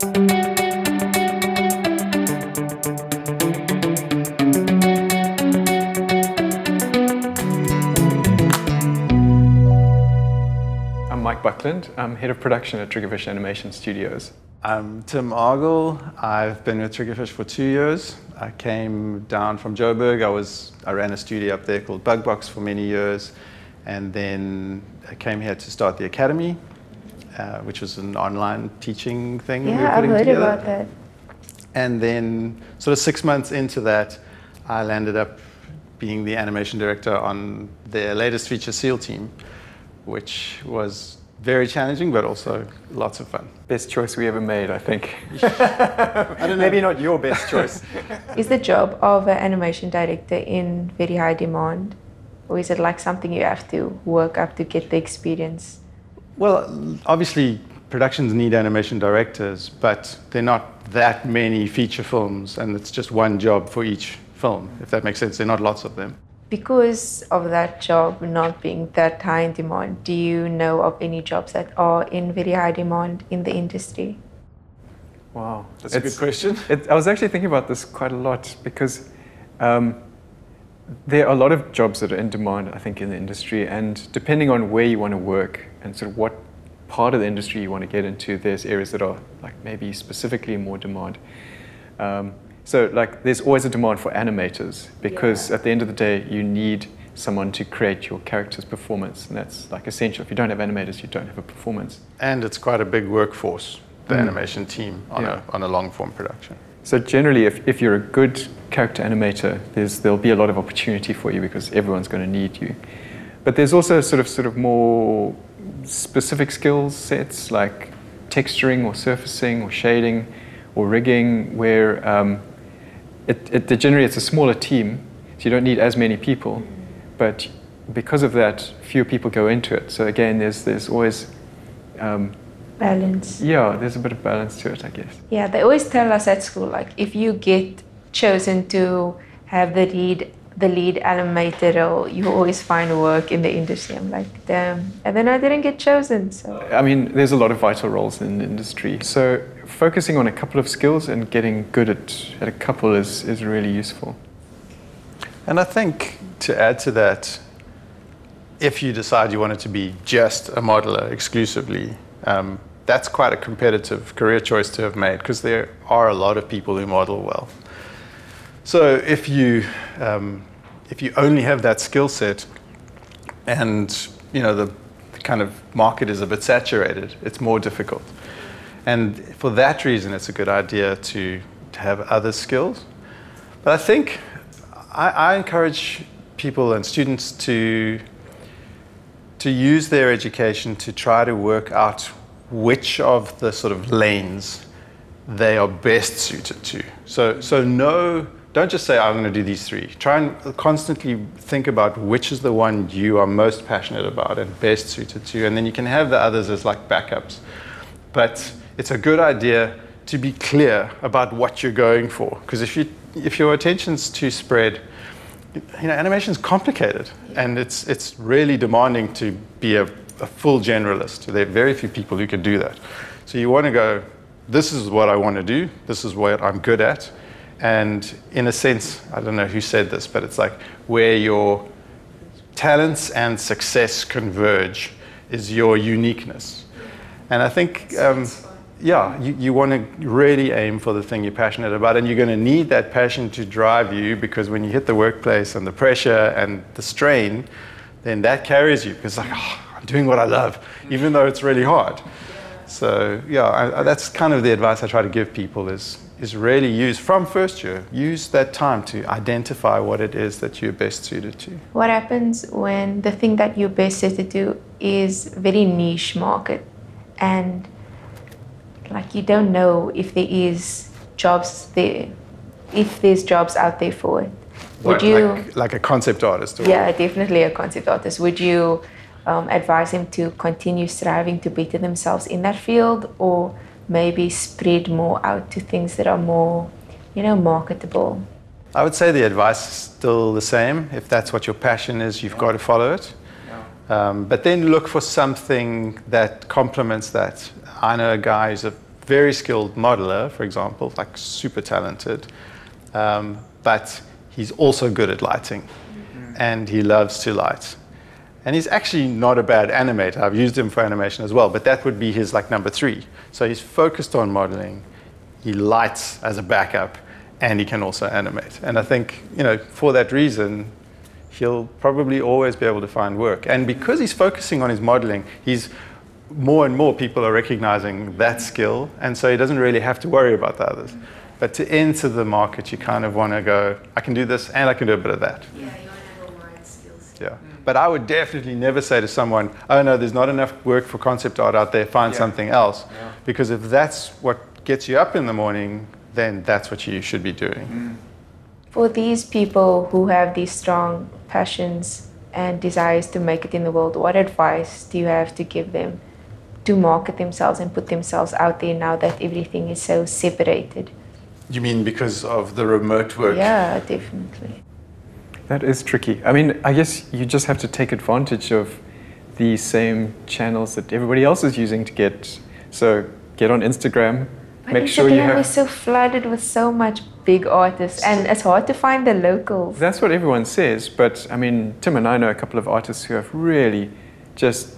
I'm Mike Buckland. I'm head of production at Triggerfish Animation Studios. I'm Tim Argall. I've been with Triggerfish for 2 years. I came down from Joburg. I ran a studio up there called Bugbox for many years, and then I came here to start the academy, which was an online teaching thing we were putting together. Yeah, I've heard about that. And then, sort of 6 months into that, I landed up being the animation director on their latest feature SEAL team, which was very challenging, but also lots of fun. Best choice we ever made, I think. I don't know. Maybe not your best choice. Is the job of an animation director in very high demand? Or is it like something you have to work up to get the experience? Well, obviously, productions need animation directors, but they're not that many feature films, and it's just one job for each film, if that makes sense. There are not lots of them. Because of that job not being that high in demand, do you know of any jobs that are in very high demand in the industry? Wow. That's a good question. I was actually thinking about this quite a lot because there are a lot of jobs that are in demand, I think, in the industry, and depending on where you want to work and sort of what part of the industry you want to get into, there's areas that are like maybe specifically more demand. So like there's always a demand for animators because at the end of the day you need someone to create your character's performance, and that's like essential. If you don't have animators, you don't have a performance. And it's quite a big workforce, the animation team on a long form production. So generally if you're a good character animator, there'll be a lot of opportunity for you because everyone's going to need you. But there's also sort of more specific skill sets like texturing or surfacing or shading or rigging where generally it's a smaller team, so you don't need as many people, but because of that, fewer people go into it. So again, there's always balance. Yeah, there's a bit of balance to it, I guess. Yeah, they always tell us at school, like if you get chosen to have the lead animator role, you always find work in the industry. I'm like, damn. And then I didn't get chosen. So I mean, there's a lot of vital roles in the industry. So focusing on a couple of skills and getting good at a couple is really useful. And I think to add to that, if you decide you want it to be just a modeler exclusively, that's quite a competitive career choice to have made because there are a lot of people who model well. So if you only have that skill set and the kind of market is a bit saturated, it's more difficult. And for that reason, it's a good idea to have other skills. But I think I encourage people and students to use their education to try to work out which of the sort of lanes they are best suited to. So don't just say, I'm going to do these three. Try and constantly think about which is the one you are most passionate about and best suited to, and then you can have the others as like backups. But it's a good idea to be clear about what you're going for, because if your attention's too spread, animation is complicated, and it's really demanding to be a full generalist. There are very few people who can do that. So you want to go, this is what I want to do, this is what I'm good at, and in a sense, I don't know who said this, but it's like where your talents and success converge is your uniqueness. And I think, you want to really aim for the thing you're passionate about, and you're going to need that passion to drive you, because when you hit the workplace and the pressure and the strain, then that carries you, because I'm doing what I love, even though it's really hard. So that's kind of the advice I try to give people is really use, from first year, use that time to identify what it is that you're best suited to. what happens when the thing that you're best suited to is very niche market, and like you don't know if there is jobs there, if there's jobs out there for it? Would you like a concept artist? Or? Yeah, definitely a concept artist. Would you advise them to continue striving to better themselves in that field, or maybe spread more out to things that are more, marketable? I would say the advice is still the same. If that's what your passion is, you've got to follow it. But then look for something that complements that. I know a guy who's a very skilled modeler, for example, like super talented, but he's also good at lighting, and he loves to light. And he's actually not a bad animator. I've used him for animation as well, but that would be his like number 3. So he's focused on modeling, he lights as a backup, and he can also animate. And I think, for that reason, he'll probably always be able to find work. And because he's focusing on his modeling, more and more people are recognizing that skill, and so he doesn't really have to worry about the others. But to enter the market, you kind of want to go, I can do this and I can do a bit of that. Yeah, you want to have a wide skills. Yeah. But I would definitely never say to someone, oh no, there's not enough work for concept art out there, find something else. Yeah. Because if that's what gets you up in the morning, then that's what you should be doing. For these people who have these strong passions and desires to make it in the world, what advice do you have to give them to market themselves and put themselves out there now that everything is so separated? You mean because of the remote work? Yeah, definitely. That is tricky. I mean, I guess you just have to take advantage of the same channels that everybody else is using to get. So get on Instagram. But make sure you have. Instagram is so flooded with so much big artists, and it's hard to find the locals. That's what everyone says, but I mean, Tim and I know a couple of artists who have really just,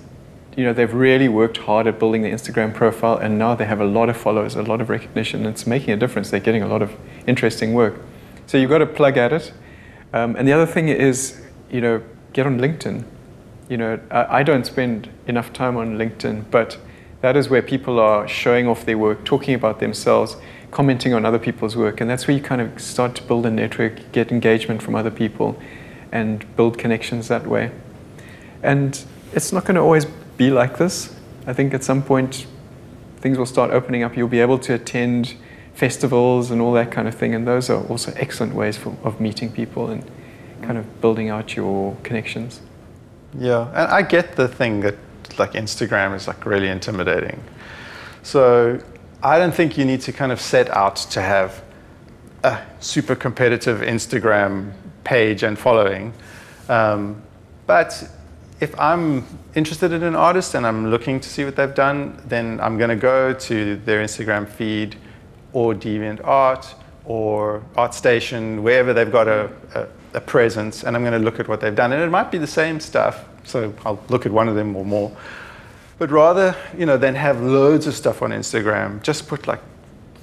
they've really worked hard at building the Instagram profile, and now they have a lot of followers, a lot of recognition, and it's making a difference. They're getting a lot of interesting work. So you've got to plug at it. And the other thing is, get on LinkedIn. I don't spend enough time on LinkedIn, but that is where people are showing off their work, talking about themselves, commenting on other people's work, and that's where you kind of start to build a network, get engagement from other people, and build connections that way. And it's not going to always be like this. I think at some point things will start opening up. You'll be able to attend festivals and all that kind of thing, and those are also excellent ways of meeting people and kind of building out your connections. Yeah, and I get the thing that like Instagram is like really intimidating. So I don't think you need to kind of set out to have a super competitive Instagram page and following. But if I'm interested in an artist and I'm looking to see what they've done, then I'm going to go to their Instagram feed or DeviantArt or ArtStation, wherever they've got a presence, and I'm going to look at what they've done. And it might be the same stuff, so I'll look at one of them or more. But rather, than have loads of stuff on Instagram, just put like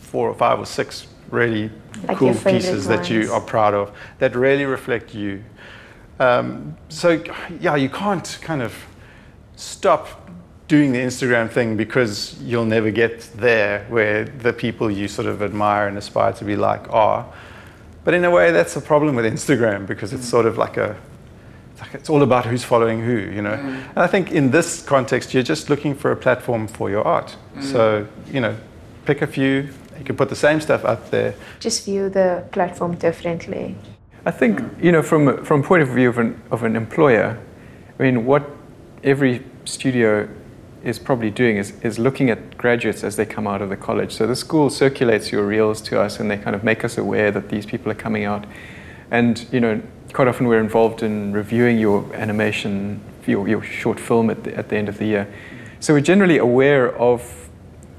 4 or 5 or 6 really cool pieces that you are proud of, that really reflect you. So yeah, you can't kind of stop doing the Instagram thing because you'll never get there where the people you sort of admire and aspire to be like are. But in a way, that's a problem with Instagram because it's sort of like it's all about who's following who, And I think in this context, you're just looking for a platform for your art. So, pick a few. You can put the same stuff up there. Just view the platform differently. I think, from a point of view of an employer, I mean, what every studio is probably doing is looking at graduates as they come out of the college. So the school circulates your reels to us, and they kind of make us aware that these people are coming out. And, quite often we're involved in reviewing your animation, your short film at the end of the year. So we're generally aware of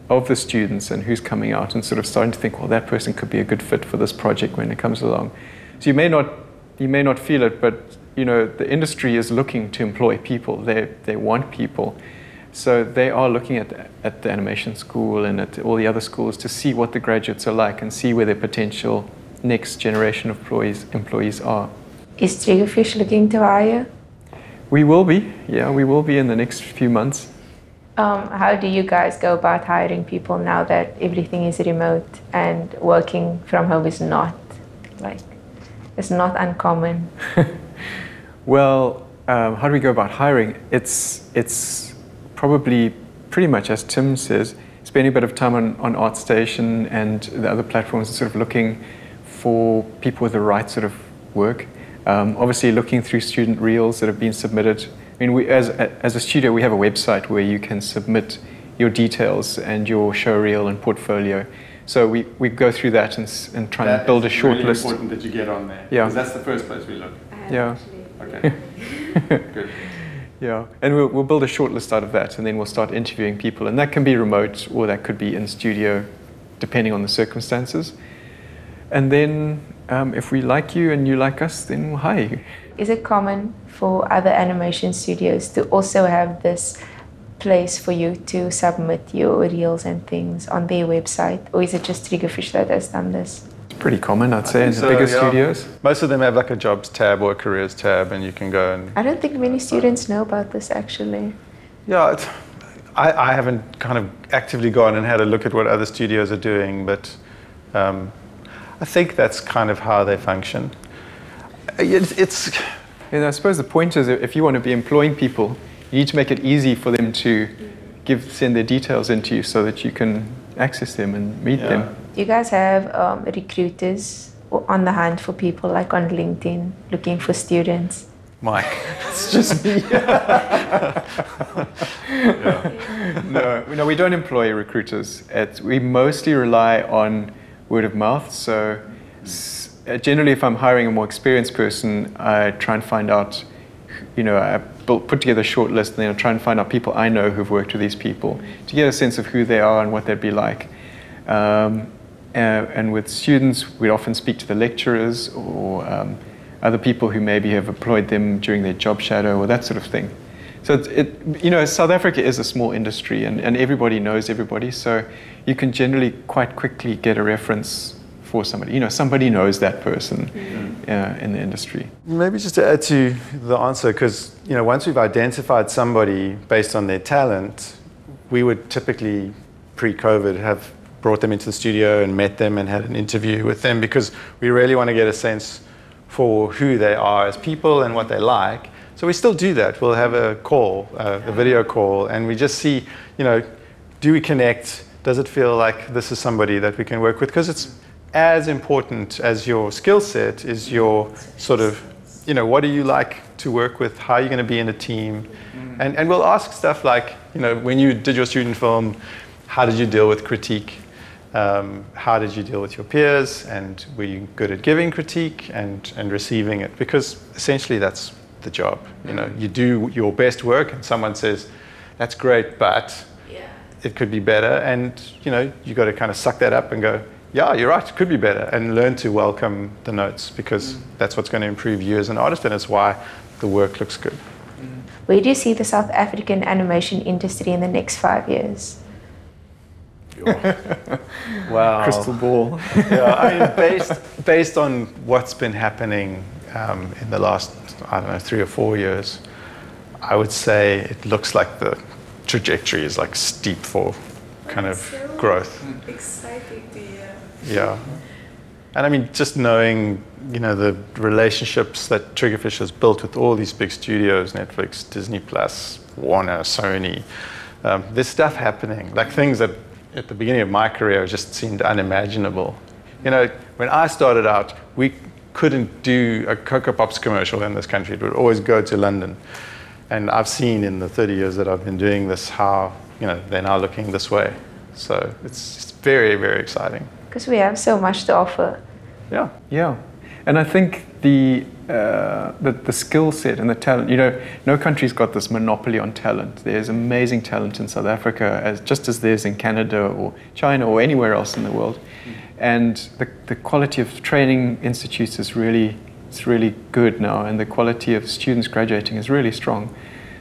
the students and who's coming out, and sort of starting to think, well, that person could be a good fit for this project when it comes along. So you may not feel it, but the industry is looking to employ people. They want people. So they are looking at the animation school and at all the other schools to see what the graduates are like and see where their potential next generation of employees are. Is Triggerfish looking to hire? We will be, yeah, we will be in the next few months. How do you guys go about hiring people now that everything is remote and working from home is not it's not uncommon? Well, how do we go about hiring? It's probably pretty much as Tim says, spending a bit of time on ArtStation and the other platforms, sort of looking for people with the right sort of work. Obviously looking through student reels that have been submitted. I mean, as a studio, we have a website where you can submit your details and your show reel and portfolio. So we go through that and try and build a short list. It's really important that you get on there. Yeah. Because that's the first place we look. Yeah. Okay. Good. Yeah, and we'll build a short list out of that, and then we'll start interviewing people, and that can be remote or that could be in studio, depending on the circumstances. And then if we like you and you like us, then we'll hire you. Is it common for other animation studios to also have this place for you to submit your reels and things on their website, or is it just Triggerfish that has done this? It's pretty common, I'd say, in the bigger studios. Most of them have like a jobs tab or a careers tab, and you can go and... I don't think many students know about this, actually. Yeah, I haven't kind of actively gone and had a look at what other studios are doing, but I think that's kind of how they function. It's... And I suppose the point is, if you want to be employing people, you need to make it easy for them to send their details into you so that you can access them and meet them. Do you guys have recruiters on the hunt for people, like on LinkedIn, looking for students? Mike. It's just me. No, we don't employ recruiters. We mostly rely on word of mouth. So generally, if I'm hiring a more experienced person, I try and find out, I put together a short list, and then I try and find out people I know who've worked with these people to get a sense of who they are and what they'd be like. And with students, we often speak to the lecturers or other people who maybe have employed them during their job shadow or that sort of thing. So South Africa is a small industry, and everybody knows everybody, so you can generally quite quickly get a reference for somebody. Somebody knows that person in the industry. Maybe just to add to the answer, because once we've identified somebody based on their talent, we would typically, pre-COVID, have brought them into the studio and met them and had an interview with them, because we really want to get a sense for who they are as people and what they like. So we still do that. We'll have a call, a video call, and we just see, do we connect? Does it feel like this is somebody that we can work with? Because it's as important as your skill set is your sort of, what do you like to work with? How are you going to be in a team? And we'll ask stuff like, when you did your student film, how did you deal with critique? How did you deal with your peers? And were you good at giving critique and receiving it? Because essentially that's the job. You do your best work and someone says, that's great, but it could be better. And, you got to kind of suck that up and go, yeah, you're right, it could be better, and learn to welcome the notes, because that's what's going to improve you as an artist, and it's why the work looks good. Where do you see the South African animation industry in the next 5 years? Wow. Crystal ball. Based on what's been happening in the last, 3 or 4 years, I would say it looks like the trajectory is like steep for kind of growth. Exciting to hear. Yeah. And just knowing, the relationships that Triggerfish has built with all these big studios, Netflix, Disney Plus, Warner, Sony, there's stuff happening, like things that at the beginning of my career just seemed unimaginable. When I started out, we couldn't do a Cocoa Pops commercial in this country. It would always go to London. And I've seen in the 30 years that I've been doing this how, they're now looking this way. So it's very, very exciting. Because we have so much to offer. Yeah. And I think the skill set and the talent, no country's got this monopoly on talent. There's amazing talent in South Africa, just as there's in Canada or China or anywhere else in the world. And the quality of training institutes is really good now, and the quality of students graduating is really strong.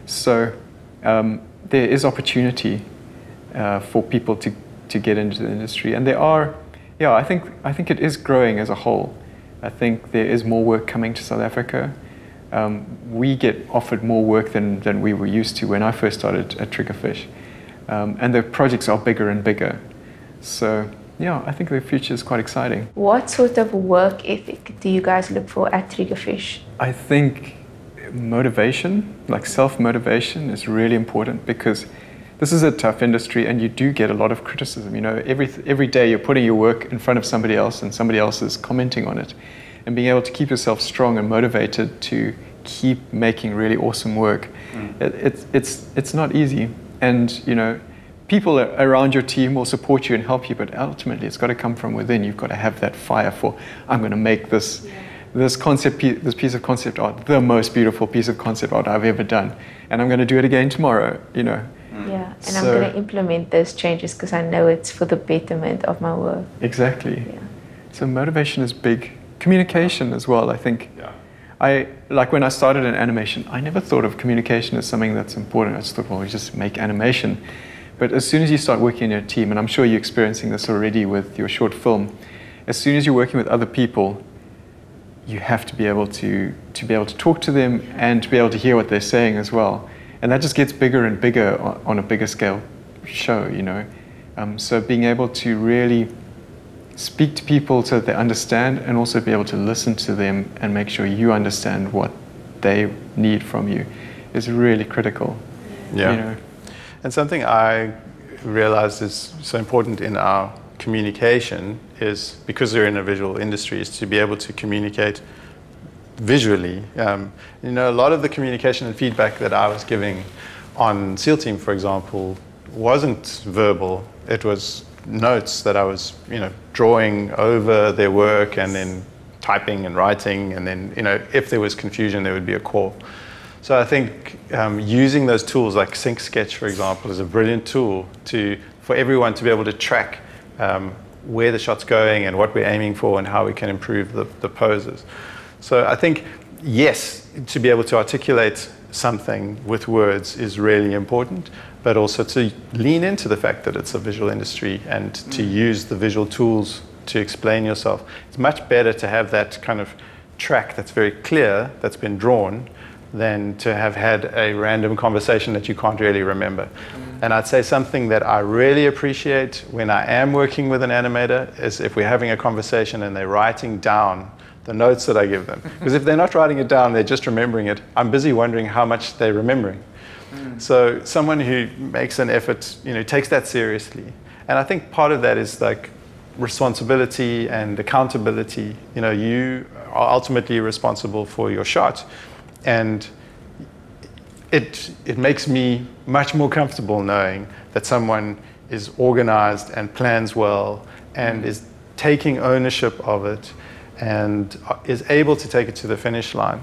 So there is opportunity for people to get into the industry, and there are. Yeah, I think it is growing as a whole. I think there is more work coming to South Africa. We get offered more work than we were used to when I first started at Triggerfish. And the projects are bigger and bigger. So, yeah, I think the future is quite exciting. What sort of work ethic do you guys look for at Triggerfish? I think motivation, like self-motivation, is really important, because this is a tough industry, and you do get a lot of criticism. Every day you're putting your work in front of somebody else, and somebody else is commenting on it. And being able to keep yourself strong and motivated to keep making really awesome work, it's not easy. And people around your team will support you and help you, but ultimately it's got to come from within. You've got to have that fire for, I'm going to make this this piece of concept art, the most beautiful piece of concept art I've ever done, and I'm going to do it again tomorrow, you know. Yeah, and I'm going to implement those changes because I know it's for the betterment of my work. Exactly. Yeah. So motivation is big. Communication as well, I think. Yeah. Like when I started in animation, I never thought of communication as something that's important. I just thought, well, we just make animation. But as soon as you start working in your team, and I'm sure you're experiencing this already with your short film, as soon as you're working with other people, you have to be able to talk to them and to be able to hear what they're saying as well. And that just gets bigger and bigger on a bigger scale show, you know. So being able to really speak to people so that they understand, and also be able to listen to them and make sure you understand what they need from you is really critical. Yeah. You know? And something I realized is so important in our communication is, because we're in a visual industry, is to be able to communicate visually. You know, a lot of the communication and feedback that I was giving on SEAL Team, for example, wasn't verbal. It was notes that I was, you know, drawing over their work and then typing and writing, and then, you know, if there was confusion, there would be a call. So I think using those tools like Sync Sketch, for example, is a brilliant tool for everyone to be able to track where the shot's going and what we're aiming for and how we can improve the poses. So I think, yes, to be able to articulate something with words is really important, but also to lean into the fact that it's a visual industry and to use the visual tools to explain yourself. It's much better to have that kind of track that's very clear, that's been drawn, than to have had a random conversation that you can't really remember. And I'd say something that I really appreciate when I am working with an animator is if we're having a conversation and they're writing down the notes that I give them. Because if they're not writing it down, they're just remembering it, I'm busy wondering how much they're remembering. So someone who makes an effort, you know, takes that seriously. And I think part of that is like responsibility and accountability. You know, you are ultimately responsible for your shot. And it makes me much more comfortable knowing that someone is organized and plans well and is taking ownership of it and is able to take it to the finish line.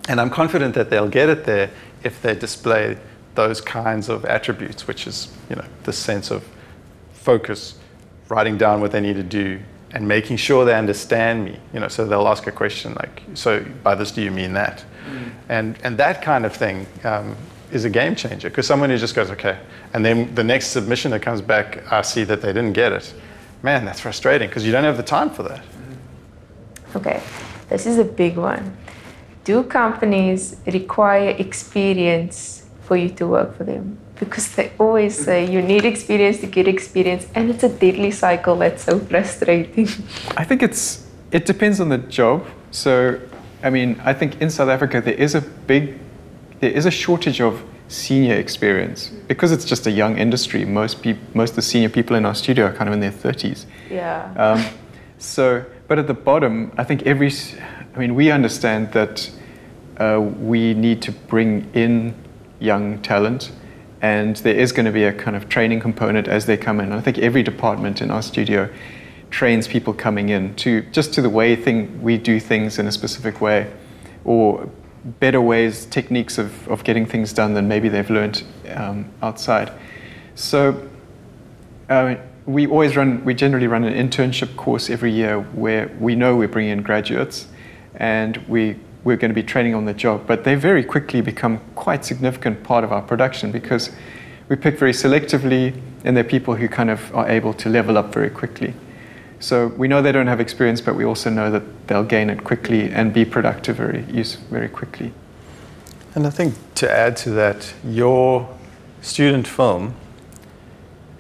And I'm confident that they'll get it there if they display those kinds of attributes, which is, you know, the sense of focus, writing down what they need to do, and making sure they understand me. You know, so they'll ask a question like, so by this, do you mean that? And that kind of thing is a game changer, because someone who just goes, okay, and then the next submission that comes back, I see that they didn't get it. Man, that's frustrating, because you don't have the time for that. Okay, this is a big one. Do companies require experience for you to work for them? Because they always say you need experience to get experience, and it's a deadly cycle that's so frustrating. I think it depends on the job. So, I mean, I think in South Africa there is a shortage of senior experience because it's just a young industry. Most of the senior people in our studio are kind of in their 30s. Yeah. But at the bottom, I think we understand that we need to bring in young talent, and there is going to be a kind of training component as they come in. I think every department in our studio trains people coming in to the way we do things in a specific way, or better ways, techniques of getting things done than maybe they've learned outside. So we generally run an internship course every year where we know we're bringing in graduates, and we're going to be training on the job, but they very quickly become quite significant part of our production because we pick very selectively, and they're people who kind of are able to level up very quickly. So we know they don't have experience, but we also know that they'll gain it quickly and be productive very quickly. And I think to add to that, your student film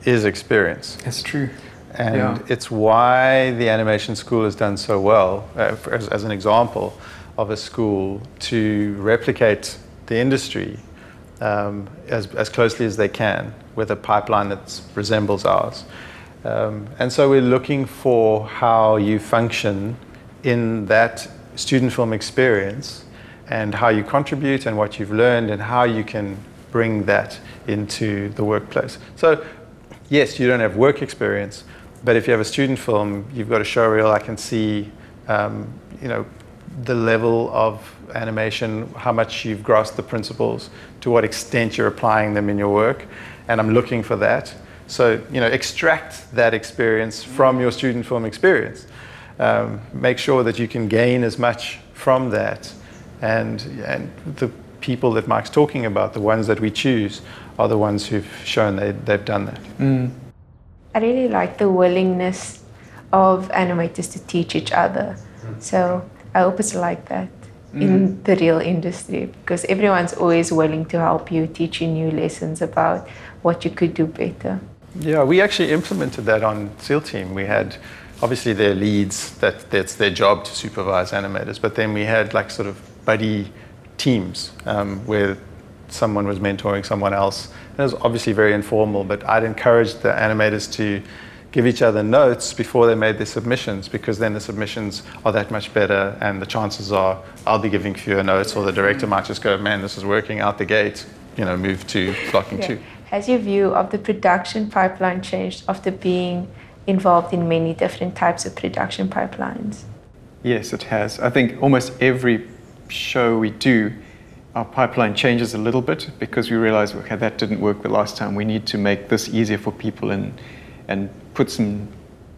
is experience. It's true. And it's why the animation school has done so well, as an example of a school to replicate the industry as closely as they can with a pipeline that resembles ours. And so we're looking for how you function in that student film experience and how you contribute and what you've learned and how you can bring that into the workplace. So yes, you don't have work experience, but if you have a student film, you've got a show reel. I can see, the level of animation, how much you've grasped the principles, to what extent you're applying them in your work, and I'm looking for that. So, extract that experience from your student film experience. Make sure that you can gain as much from that, and the people that Mike's talking about, the ones that we choose, are the ones who've shown they've done that. I really like the willingness of animators to teach each other. So I hope it's like that in the real industry, because everyone's always willing to help you, teach you new lessons about what you could do better. Yeah, we actually implemented that on SEAL Team. We had, obviously, their leads, that's their job to supervise animators, but then we had like sort of buddy teams where someone was mentoring someone else. And it was obviously very informal, but I'd encourage the animators to give each other notes before they made their submissions, because then the submissions are that much better, and the chances are I'll be giving fewer notes, or the director might just go, man, this is working out the gate, move to blocking 2. Has your view of the production pipeline changed after being involved in many different types of production pipelines? Yes, it has. I think almost every show we do, our pipeline changes a little bit, because we realize, okay, that didn't work the last time. We need to make this easier for people and put some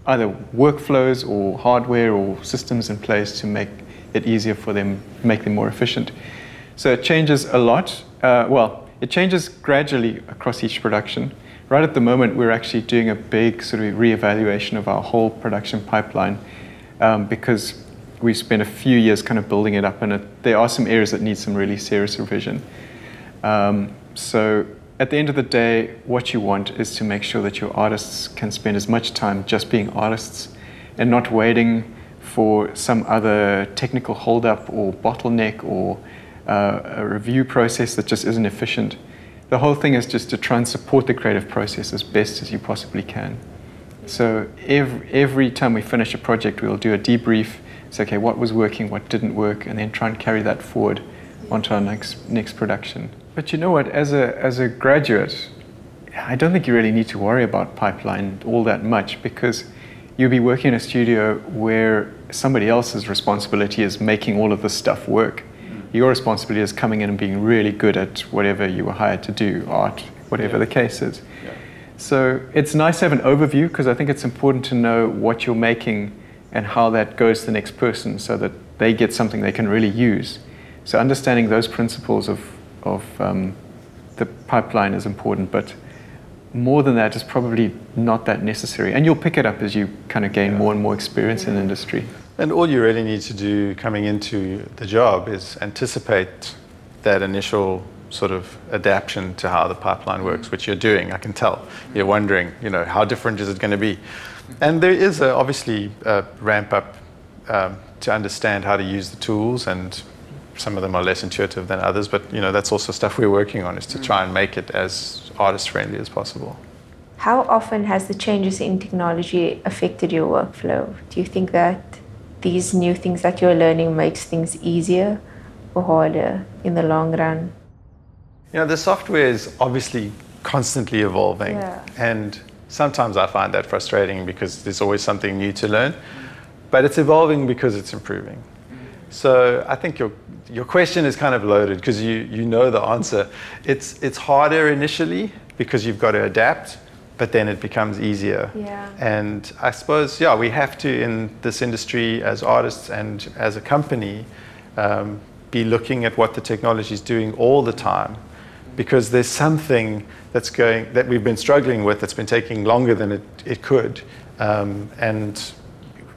either workflows or hardware or systems in place to make it easier for them, make them more efficient. So it changes a lot. It changes gradually across each production. Right at the moment, we're actually doing a big sort of reevaluation of our whole production pipeline, because we spent a few years kind of building it up, and there are some areas that need some really serious revision. So at the end of the day, what you want is to make sure that your artists can spend as much time just being artists and not waiting for some other technical holdup or bottleneck or a review process that just isn't efficient. The whole thing is just to try and support the creative process as best as you possibly can. So every time we finish a project, we'll do a debrief. Say, okay, what was working, what didn't work, and then try and carry that forward onto our next production. But you know what, as a graduate, I don't think you really need to worry about pipeline all that much, because you'll be working in a studio where somebody else's responsibility is making all of this stuff work. Your responsibility is coming in and being really good at whatever you were hired to do, art, whatever the case is. Yeah. So it's nice to have an overview, because I think it's important to know what you're making and how that goes to the next person, so that they get something they can really use. So understanding those principles of the pipeline is important, but more than that is probably not that necessary. And you'll pick it up as you kind of gain more and more experience in the industry. And all you really need to do coming into the job is anticipate that initial sort of adaptation to how the pipeline works, which you're doing. I can tell. You're wondering, how different is it going to be? And there is obviously a ramp up to understand how to use the tools, and some of them are less intuitive than others, but that's also stuff we're working on, is to try and make it as artist friendly as possible. How often has the changes in technology affected your workflow? Do you think that these new things that you're learning makes things easier or harder in the long run? The software is obviously constantly evolving, and sometimes I find that frustrating, because there's always something new to learn, but it's evolving because it's improving. So I think your question is kind of loaded, because you know the answer. It's harder initially because you've got to adapt, but then it becomes easier. Yeah. And I suppose, we have to, in this industry as artists and as a company, be looking at what the technology is doing all the time, because there's something that we've been struggling with, that's been taking longer than it could. And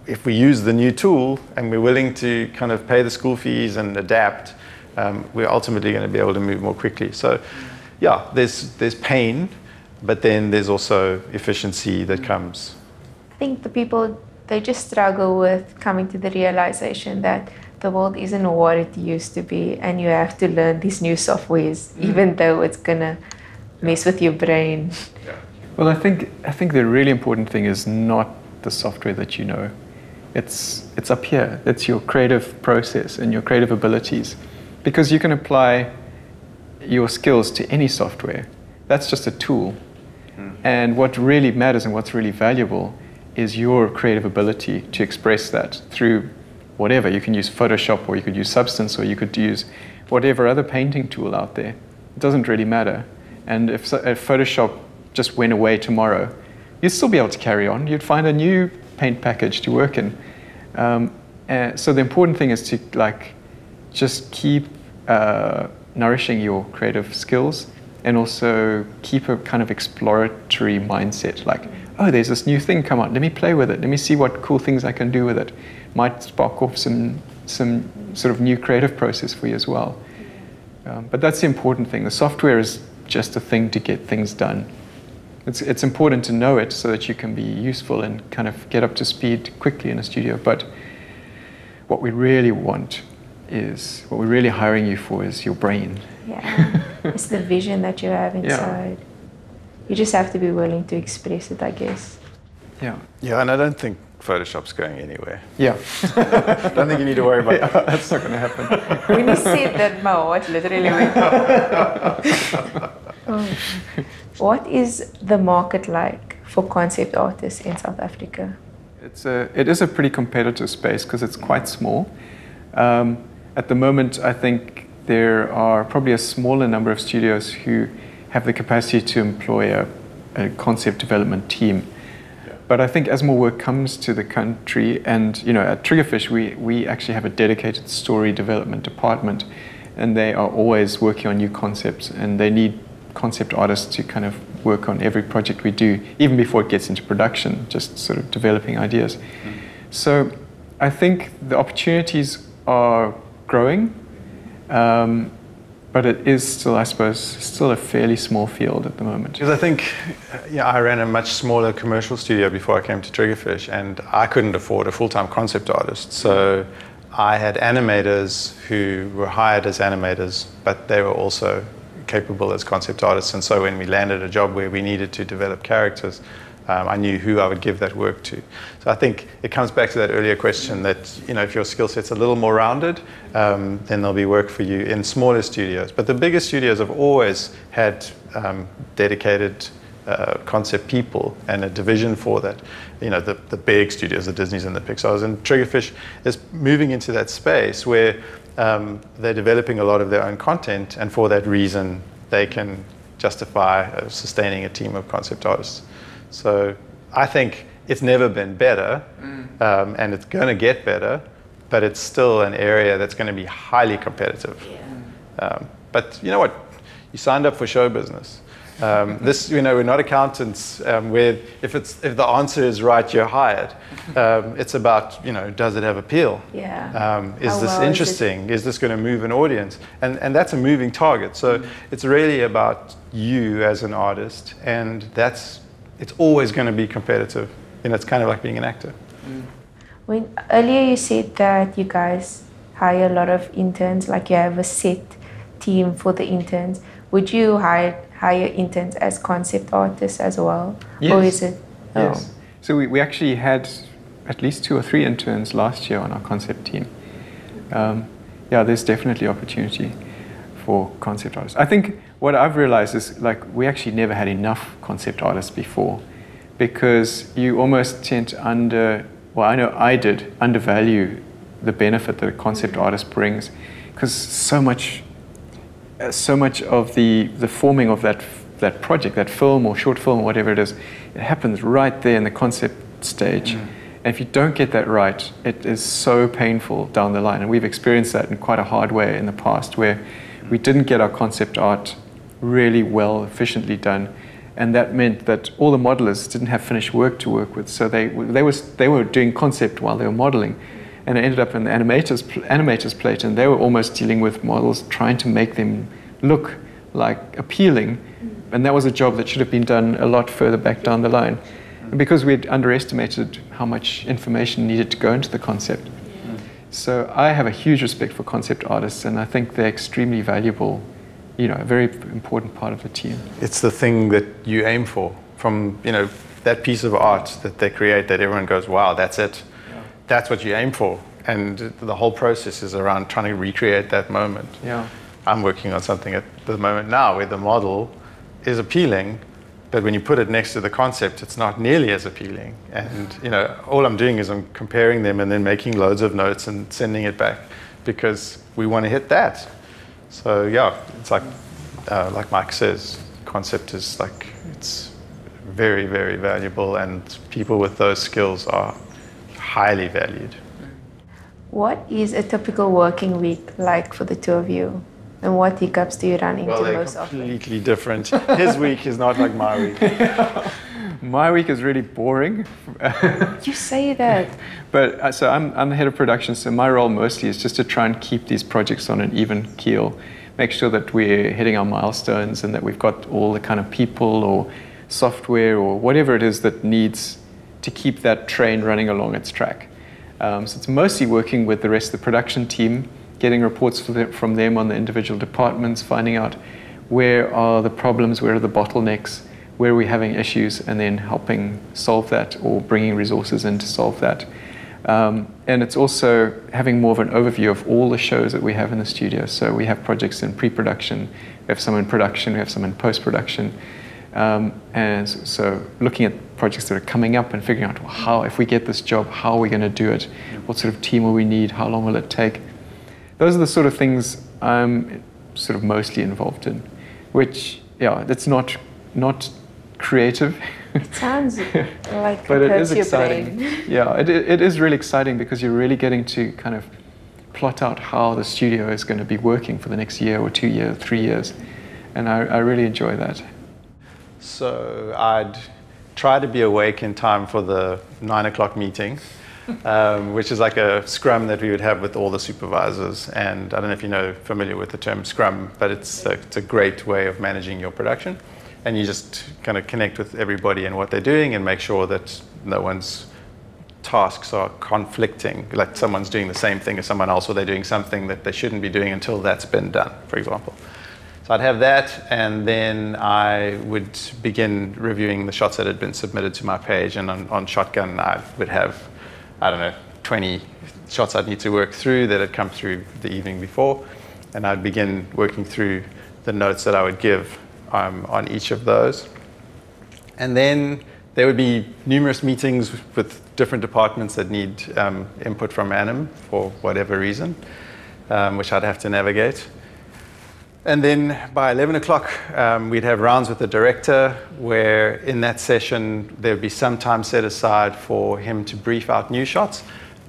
if we use the new tool and we're willing to kind of pay the school fees and adapt, we're ultimately going to be able to move more quickly. So there's pain, but then there's also efficiency that comes. I think the people, they just struggle with coming to the realization that the world isn't what it used to be, and you have to learn these new softwares, even though it's going to mess with your brain. Yeah. Well, I think the really important thing is not the software that you know. It's up here. It's your creative process and your creative abilities, because you can apply your skills to any software. That's just a tool. And what really matters and what's really valuable is your creative ability to express that through whatever. You can use Photoshop, or you could use Substance, or you could use whatever other painting tool out there. It doesn't really matter. And if Photoshop just went away tomorrow, you'd still be able to carry on. You'd find a new paint package to work in. So the important thing is to just keep nourishing your creative skills, and also keep a kind of exploratory mindset. Like, oh, there's this new thing come out. Let me play with it. Let me see what cool things I can do with it. Might spark off some sort of new creative process for you as well. But that's the important thing. The software is just a thing to get things done. It's important to know it so that you can be useful and kind of get up to speed quickly in a studio. But what we really want is, what we're really hiring you for is your brain. Yeah, it's the vision that you have inside. Yeah. You just have to be willing to express it, I guess. Yeah. Yeah, and I don't think Photoshop's going anywhere. Yeah. I don't think you need to worry about that. That's not going to happen. When you said that, my heart literally went oh. What is the market like for concept artists in South Africa? It is a pretty competitive space because it's quite small. At the moment, I think there are probably a smaller number of studios who have the capacity to employ a concept development team. Yeah. But I think as more work comes to the country, and at Triggerfish we actually have a dedicated story development department, and they are always working on new concepts, and they need concept artists to kind of work on every project we do, even before it gets into production, just sort of developing ideas. Mm-hmm. So I think the opportunities are growing. But it is still, I suppose, still a fairly small field at the moment. Because I think, I ran a much smaller commercial studio before I came to Triggerfish, and I couldn't afford a full-time concept artist. So I had animators who were hired as animators, but they were also capable as concept artists. And so when we landed a job where we needed to develop characters, I knew who I would give that work to. So I think it comes back to that earlier question that, if your skill set's a little more rounded, then there'll be work for you in smaller studios. But the bigger studios have always had dedicated concept people and a division for that. The big studios, the Disneys and the Pixars. And Triggerfish is moving into that space where they're developing a lot of their own content, and for that reason, they can justify sustaining a team of concept artists. So I think it's never been better, and it's going to get better, but it's still an area that's going to be highly competitive. Yeah. But you know what? You signed up for show business. We're not accountants where if the answer is right, you're hired. It's about, does it have appeal? Yeah. Is this interesting? Is this going to move an audience? And that's a moving target. So it's really about you as an artist, and it's always going to be competitive. It's kind of like being an actor. When earlier you said that you guys hire a lot of interns, like you have a set team for the interns. Would you hire interns as concept artists as well? Yes. Or is it? Oh. Yes. So we actually had at least 2 or 3 interns last year on our concept team. There's definitely opportunity for concept artists. I think what I've realized is we actually never had enough concept artists before, because you almost tend to undervalue the benefit that a concept artist brings, because so much of the forming of that project, that film or short film or whatever it is, it happens right there in the concept stage. And if you don't get that right, it is so painful down the line. And we've experienced that in quite a hard way in the past, where we didn't get our concept art really well, efficiently done, and that meant that all the modelers didn't have finished work to work with. So they were doing concept while they were modeling, and it ended up in the animator's plate, and they were almost dealing with models, trying to make them look like appealing, and that was a job that should have been done a lot further back down the line. And because we had underestimated how much information needed to go into the concept. So I have a huge respect for concept artists, and I think they're extremely valuable, a very important part of the team. It's the thing that you aim for from, that piece of art that they create, that everyone goes, wow, that's it. Yeah. That's what you aim for. And the whole process is around trying to recreate that moment. Yeah. I'm working on something at the moment now where the model is appealing, but when you put it next to the concept, it's not nearly as appealing. And all I'm doing is I'm comparing them and then making loads of notes and sending it back because we want to hit that. So yeah, it's like Mike says, concept is it's very, very valuable, and people with those skills are highly valued. What is a typical working week like for the two of you? And what hiccups do you run into most often? Well, they're completely different. His week is not like my week. My week is really boring. You say that. But so I'm the head of production, so my role mostly is just to try and keep these projects on an even keel, make sure that we're hitting our milestones and that we've got all the kind of people or software or whatever it is that needs to keep that train running along its track. So it's mostly working with the rest of the production team, getting reports from them on the individual departments, finding out where are the problems, where are the bottlenecks, where are we having issues, and then helping solve that or bringing resources in to solve that. And it's also having more of an overview of all the shows that we have in the studio. So we have projects in pre-production, we have some in production, we have some in post-production. And so looking at projects that are coming up and figuring out, well, how, if we get this job, how are we going to do it? What sort of team will we need? How long will it take? Those are the sort of things I'm sort of mostly involved in, which, yeah, it's not creative. It sounds like but it is exciting. Brain. Yeah, it is really exciting because you're really getting to kind of plot out how the studio is going to be working for the next year or 2 years, 3 years. And I really enjoy that. So I'd try to be awake in time for the 9 o'clock meeting. Which is like a scrum that we would have with all the supervisors. And I don't know if you're familiar with the term scrum, but it's a great way of managing your production. And you just kind of connect with everybody and what they're doing and make sure that no one's tasks are conflicting, like someone's doing the same thing as someone else, or they're doing something that they shouldn't be doing until that's been done, for example. So I'd have that, and then I would begin reviewing the shots that had been submitted to my page. And on Shotgun, I would have 20 shots I'd need to work through that had come through the evening before. And I'd begin working through the notes that I would give on each of those. And then there would be numerous meetings with different departments that need input from Anim for whatever reason, which I'd have to navigate. And then by 11 o'clock, we'd have rounds with the director where in that session, there would be some time set aside for him to brief out new shots.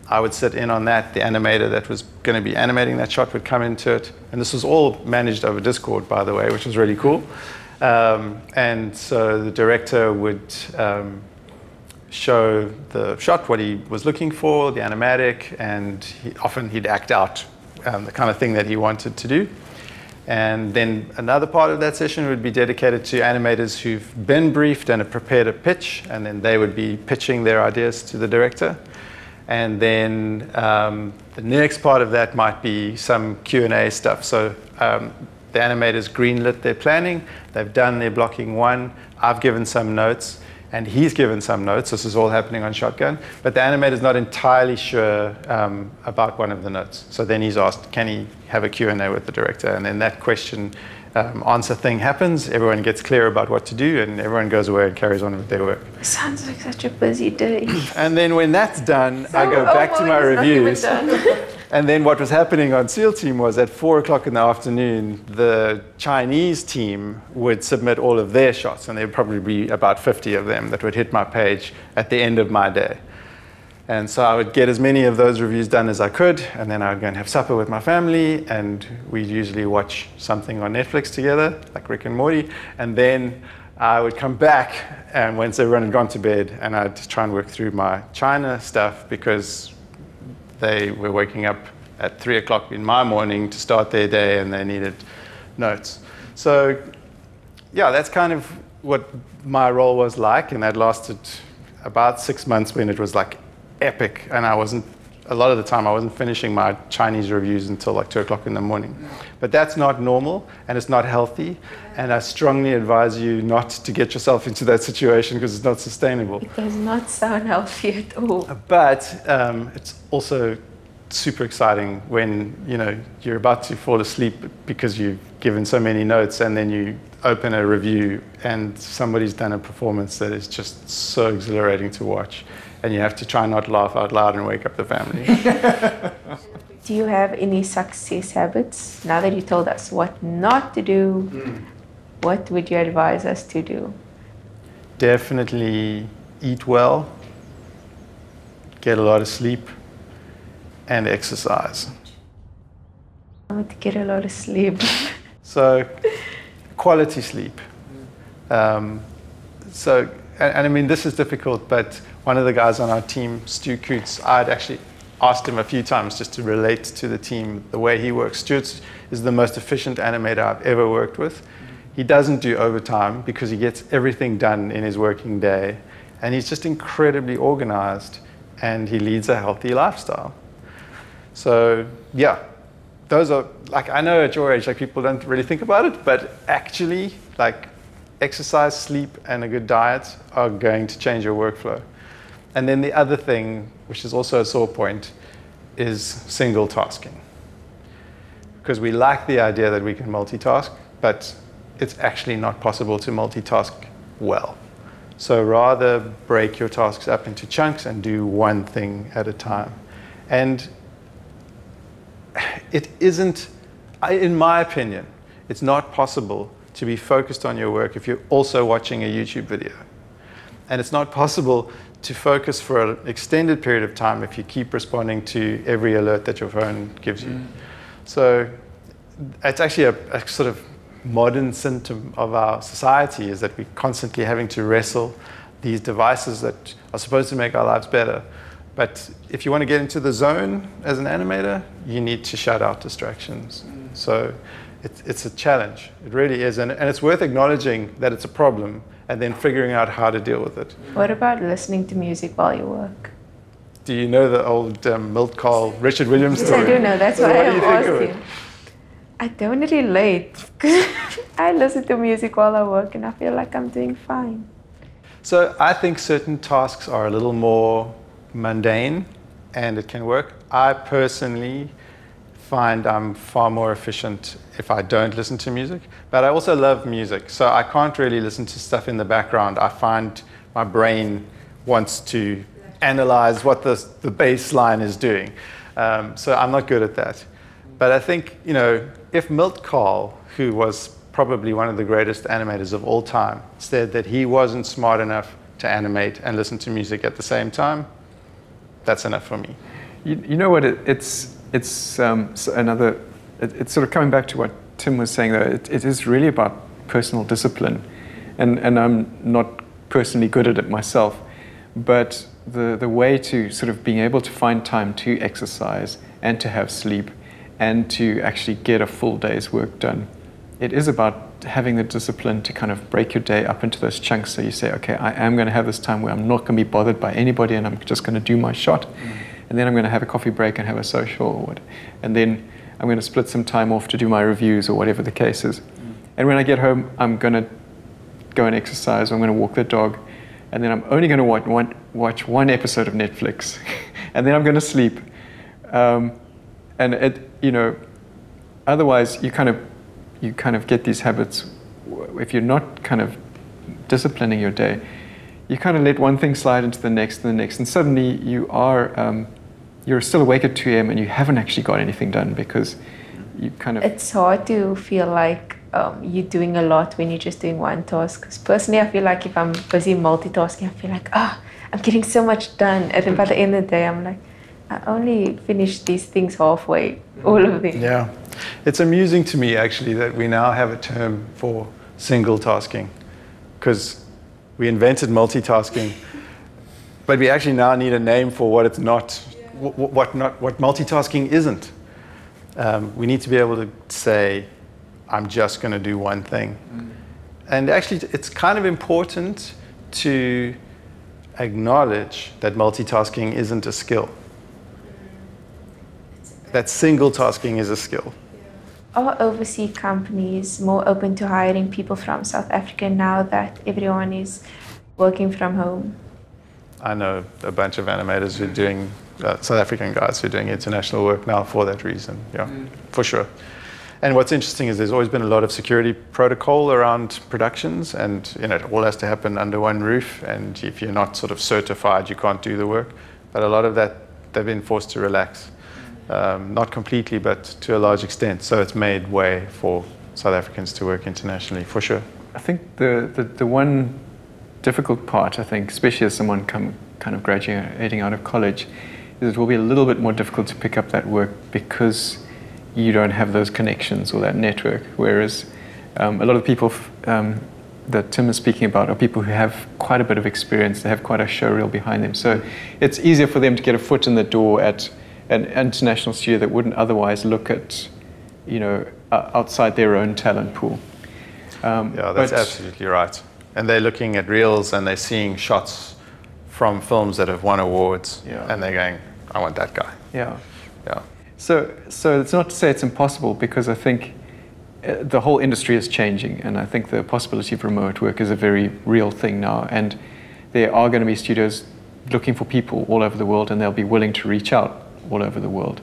I would sit in on that. The animator that was going to be animating that shot would come into it. And this was all managed over Discord, by the way, which was really cool. And so the director would show the shot, what he was looking for, the animatic, and often he'd act out the kind of thing that he wanted to do. And then another part of that session would be dedicated to animators who've been briefed and have prepared a pitch, and then they would be pitching their ideas to the director. And then the next part of that might be some Q&A stuff. So the animators greenlit their planning, they've done their blocking one, I've given some notes, and he's given some notes. This is all happening on Shotgun, but the animator's not entirely sure about one of the notes. So then he's asked, can he have a Q&A with the director? And then that question answer thing happens, everyone gets clear about what to do, and everyone goes away and carries on with their work. Sounds like such a busy day. And then when that's done, I go back to my reviews. And then what was happening on SEAL Team was at 4 o'clock in the afternoon, the Chinese team would submit all of their shots, and there would probably be about 50 of them that would hit my page at the end of my day. And so I would get as many of those reviews done as I could, and then I would go and have supper with my family, and we'd usually watch something on Netflix together, like Rick and Morty, and then I would come back, and once everyone had gone to bed, and I'd try and work through my China stuff, because they were waking up at 3 o'clock in my morning to start their day, and they needed notes. So yeah, that's kind of what my role was like, and that lasted about 6 months when it was like epic, and a lot of the time I wasn't finishing my Chinese reviews until like 2 o'clock in the morning. But that's not normal, and it's not healthy, and I strongly advise you not to get yourself into that situation because it's not sustainable. It does not sound healthy at all. But it's also super exciting when you're about to fall asleep because you've given so many notes, and then you open a review and somebody's done a performance that is just so exhilarating to watch, and you have to try not to laugh out loud and wake up the family. Do you have any success habits? Now that you told us what not to do, what would you advise us to do? Definitely eat well, get a lot of sleep, and exercise. I want to get a lot of sleep. So, quality sleep. And I mean, this is difficult, but one of the guys on our team, Stu Coots, I'd actually asked him a few times just to relate to the team, the way he works. Stu is the most efficient animator I've ever worked with. He doesn't do overtime because he gets everything done in his working day, and he's just incredibly organized, and he leads a healthy lifestyle. So yeah, those are, like, I know at your age, like, people don't really think about it, but actually, like, exercise, sleep, and a good diet are going to change your workflow. And then the other thing, which is also a sore point, is single tasking. Because we like the idea that we can multitask, but it's actually not possible to multitask well. So rather break your tasks up into chunks and do one thing at a time. And it isn't, in my opinion, it's not possible to be focused on your work if you're also watching a YouTube video. And it's not possible to focus for an extended period of time if you keep responding to every alert that your phone gives you. So it's actually a sort of modern symptom of our society, is that we're constantly having to wrestle these devices that are supposed to make our lives better. But if you want to get into the zone as an animator, you need to shut out distractions. So it's a challenge. It really is. And it's worth acknowledging that it's a problem and then figuring out how to deal with it. What about listening to music while you work? Do you know the old Milt Kahl, Richard Williams story? Yes, I do know. That's why I'm asking. I don't relate. I listen to music while I work and I feel like I'm doing fine. So I think certain tasks are a little more mundane and it can work. I personally find I'm far more efficient if I don't listen to music, but I also love music, so I can't really listen to stuff in the background. I find my brain wants to analyze what the bass line is doing, so I'm not good at that. But I think, if Milt Kahl, who was probably one of the greatest animators of all time, said that he wasn't smart enough to animate and listen to music at the same time, that's enough for me. You know what? It's another. It's sort of coming back to what Tim was saying. Though it is really about personal discipline, and I'm not personally good at it myself. But the way to sort of being able to find time to exercise and to have sleep and to actually get a full day's work done, it is about having the discipline to kind of break your day up into those chunks. So you say, okay, I am going to have this time where I'm not going to be bothered by anybody and I'm just going to do my shot. And then I'm going to have a coffee break and have a social or what. And then I'm going to split some time off to do my reviews or whatever the case is. And when I get home, I'm going to go and exercise, or I'm going to walk the dog. And then I'm only going to watch one episode of Netflix. And then I'm going to sleep. And otherwise you kind of get these habits. If you're not kind of disciplining your day, you kind of let one thing slide into the next and the next, and suddenly you're still awake at 2 a.m. and you haven't actually got anything done because you kind of... It's hard to feel like you're doing a lot when you're just doing one task. Because personally, I feel like if I'm busy multitasking, I feel like, I'm getting so much done. And then by the end of the day, I'm like, I only finished these things halfway, all of them. Yeah. It's amusing to me, actually, that we now have a term for single tasking, because we invented multitasking, but we actually now need a name for what it's not, what multitasking isn't. We need to be able to say, I'm just going to do one thing. And actually, it's kind of important to acknowledge that multitasking isn't a skill. That single tasking is a skill. Are overseas companies more open to hiring people from South Africa now that everyone is working from home? I know a bunch of animators who are doing South African guys who are doing international work now for that reason. Yeah, for sure. And what's interesting is there's always been a lot of security protocol around productions, and it all has to happen under one roof. And if you're not sort of certified, you can't do the work. But a lot of that they've been forced to relax, not completely, but to a large extent. So it's made way for South Africans to work internationally, for sure. I think the one difficult part, I think, especially as someone kind of graduating out of college, is it will be a little bit more difficult to pick up that work because you don't have those connections or that network. Whereas a lot of people that Tim is speaking about are people who have quite a bit of experience, they have quite a showreel behind them. So it's easier for them to get a foot in the door at an international studio that wouldn't otherwise look at, outside their own talent pool. Yeah, that's absolutely right. And they're looking at reels and they're seeing shots from films that have won awards, and they're going, I want that guy. Yeah. Yeah. So it's not to say it's impossible, because I think the whole industry is changing, and I think the possibility of remote work is a very real thing now, and there are going to be studios looking for people all over the world, and they'll be willing to reach out all over the world.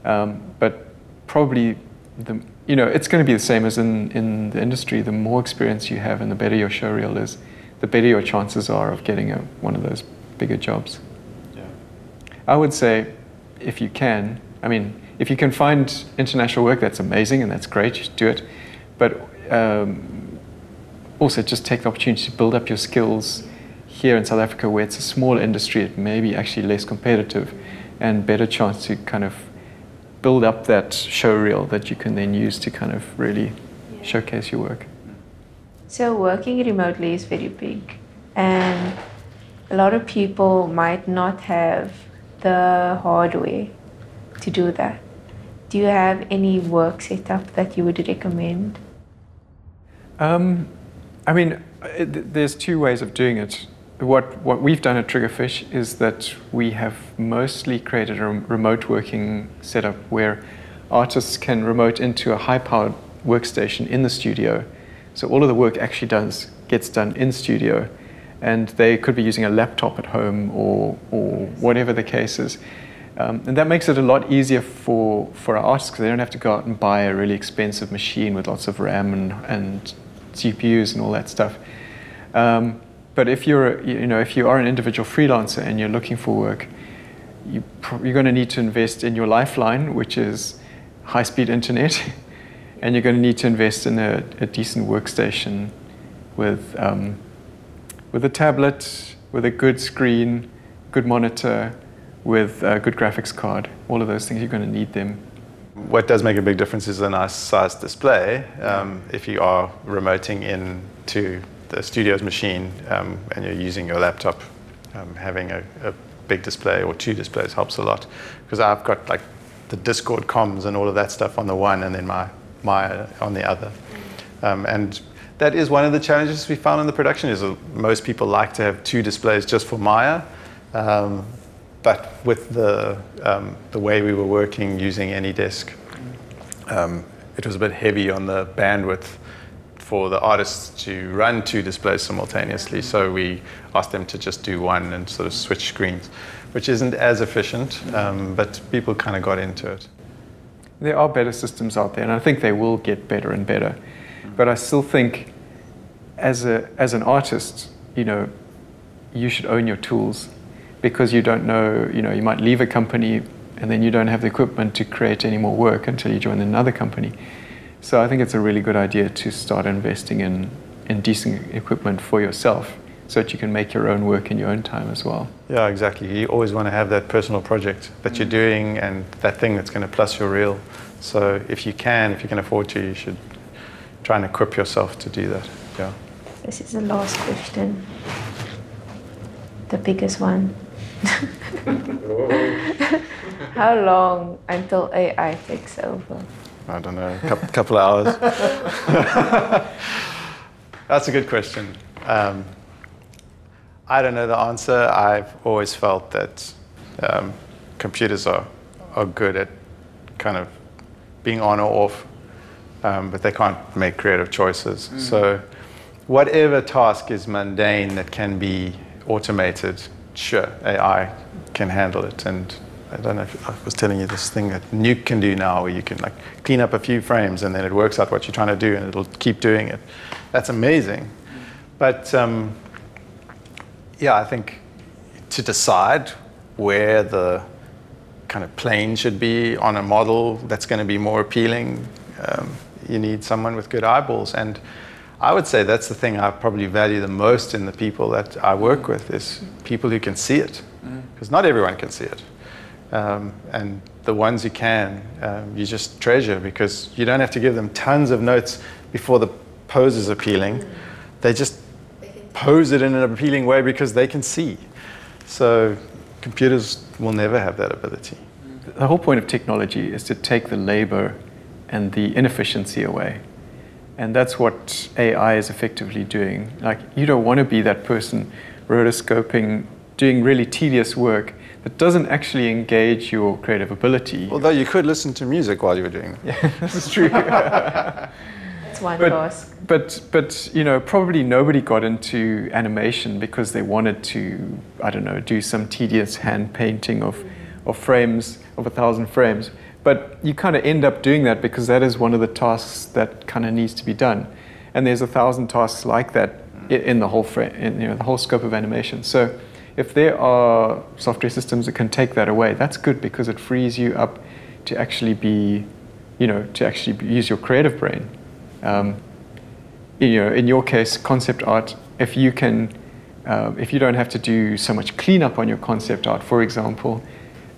But probably it's going to be the same as in the industry. The more experience you have and the better your showreel is, the better your chances are of getting one of those bigger jobs. Yeah. I would say, if you can find international work, that's amazing and that's great, just do it. But also just take the opportunity to build up your skills here in South Africa, where it's a small industry, it may be actually less competitive and better chance to kind of build up that showreel that you can then use to kind of really showcase your work. So working remotely is very big, and a lot of people might not have the hardware to do that. Do you have any work setup that you would recommend? There's two ways of doing it. What we've done at Triggerfish is that we have mostly created a remote working setup where artists can remote into a high-powered workstation in the studio. So all of the work actually gets done in studio, and they could be using a laptop at home or whatever the case is. And that makes it a lot easier for our artists, because they don't have to go out and buy a really expensive machine with lots of RAM and CPUs and all that stuff. But if you are an individual freelancer and you're looking for work, you're going to need to invest in your lifeline, which is high-speed internet, and you're going to need to invest in a decent workstation with a tablet, with a good screen, good monitor, with a good graphics card. All of those things, you're going to need them. What does make a big difference is a nice size display. If you are remoting into the studio's machine and you're using your laptop, having a big display or two displays helps a lot, because I've got like the Discord comms and all of that stuff on the one, and then my on the other. And that is one of the challenges we found in the production, is most people like to have two displays just for Maya. But with the way we were working using AnyDesk, it was a bit heavy on the bandwidth for the artists to run two displays simultaneously. So we asked them to just do one and sort of switch screens, which isn't as efficient, but people kind of got into it. There are better systems out there, and I think they will get better and better. But I still think, as an artist, you should own your tools, because you don't know, you might leave a company and then you don't have the equipment to create any more work until you join another company. So I think it's a really good idea to start investing in decent equipment for yourself, so that you can make your own work in your own time as well. Yeah, exactly. You always want to have that personal project that you're doing, and that thing that's going to plus your reel. So if you can afford to, you should try and equip yourself to do that. Yeah. This is the last question. The biggest one. How long until AI takes over? I don't know, a couple hours. That's a good question. I don't know the answer. I've always felt that computers are good at kind of being on or off, but they can't make creative choices. So whatever task is mundane that can be automated, sure, AI can handle it. And I don't know if I was telling you this thing that Nuke can do now, where you can like clean up a few frames and then it works out what you're trying to do and it'll keep doing it. That's amazing. But yeah, I think to decide where the kind of plane should be on a model that's going to be more appealing, you need someone with good eyeballs. And I would say that's the thing I probably value the most in the people that I work with, is people who can see it. Because not everyone can see it. And the ones who can, you just treasure, because you don't have to give them tons of notes before the pose is appealing. They just pose it in an appealing way because they can see. So computers will never have that ability. The whole point of technology is to take the labor and the inefficiency away. And that's what AI is effectively doing. Like, you don't want to be that person rotoscoping, doing really tedious work that doesn't actually engage your creative ability. Although you could listen to music while you were doing it. Yeah, that's true. That's one task. But you know, probably nobody got into animation because they wanted to, I don't know, do some tedious hand painting of frames, of 1,000 frames. But you kind of end up doing that because that is one of the tasks that kind of needs to be done. And there's 1,000 tasks like that in the whole frame, in, you know, the whole scope of animation. So if there are software systems that can take that away, that's good, because it frees you up to actually be, you know, to actually use your creative brain. You know, in your case, concept art, if you can, if you don't have to do so much cleanup on your concept art, for example,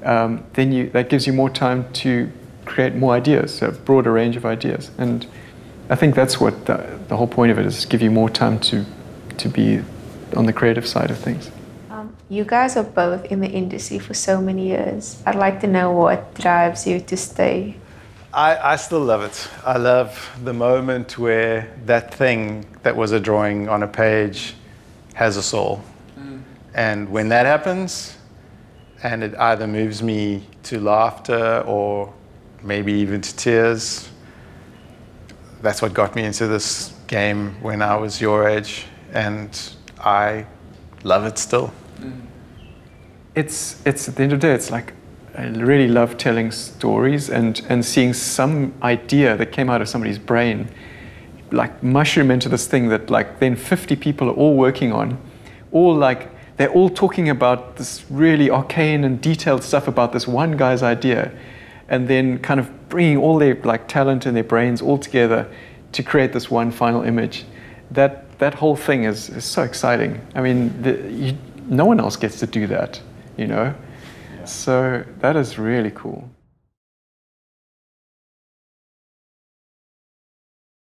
then that gives you more time to create more ideas, a broader range of ideas. And I think that's what the whole point of it is, give you more time to be on the creative side of things. You guys are both in the industry for so many years. I'd like to know what drives you to stay. I still love it. I love the moment where that thing that was a drawing on a page has a soul. And when that happens, and it either moves me to laughter or maybe even to tears, that's what got me into this game when I was your age, and I love it still. It's at the end of the day, it's like, I really love telling stories and seeing some idea that came out of somebody's brain like mushroom into this thing that like then 50 people are all working on, all like, they're all talking about this really arcane and detailed stuff about this one guy's idea, and then kind of bringing all their like talent and their brains all together to create this one final image. That whole thing is so exciting. I mean, no one else gets to do that, you know? Yeah. So that is really cool.